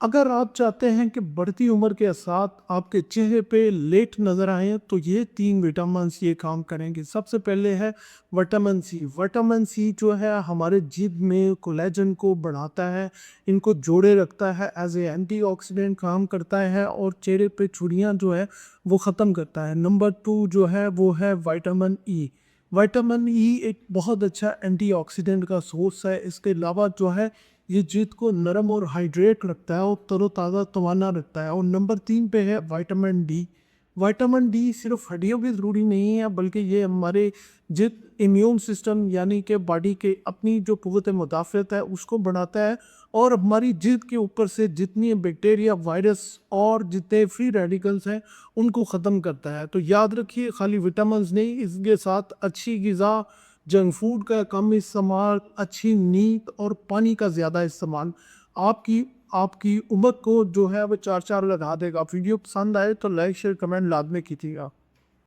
اگر آپ چاہتے ہیں کہ بڑھتی عمر کے ساتھ آپ کے چہرے پہ لیٹ نظر آئیں تو یہ 3 وٹامنس یہ کام کریں گے۔ سب سے پہلے ہے وٹامن سی۔ وٹامن سی جو ہے ہمارے جلد میں کولیجن کو بڑھاتا ہے، ان کو جوڑے رکھتا ہے، ایز اے اینٹی آکسیڈنٹ کام کرتا ہے اور چہرے پہ جھریاں جو ہے وہ ختم کرتا ہے۔ نمبر 2 جو ہے وہ ہے وٹامن ای۔ وٹامن ای ایک بہت اچھا اینٹی آکسیڈنٹ کا سورس ہے۔ اس کے علاوہ جو ہے یہ جلد کو نرم اور ہائیڈریٹ رکھتا ہے اور تر و تازہ توانا رکھتا ہے۔ اور نمبر 3 پہ ہے وٹامن ڈی۔ وٹامن ڈی صرف ہڈیوں کی ضروری نہیں ہے بلکہ یہ ہمارے جلد امیون سسٹم یعنی کہ باڈی کے اپنی جو قوت مدافعت ہے اس کو بڑھاتا ہے اور ہماری جلد کے اوپر سے جتنی بیکٹیریا، وائرس اور جتنے فری ریڈیکلز ہیں ان کو ختم کرتا ہے۔ تو یاد رکھیے خالی وٹامنز نہیں، اس کے ساتھ اچھی غذا، جنک فوڈ کا کم استعمال، اچھی نیند اور پانی کا زیادہ استعمال آپ کی عمر کو جو ہے وہ چار چار لگا دے گا۔ ویڈیو پسند آئے تو لائک شیئر کمنٹ لازمی کیجیے گا۔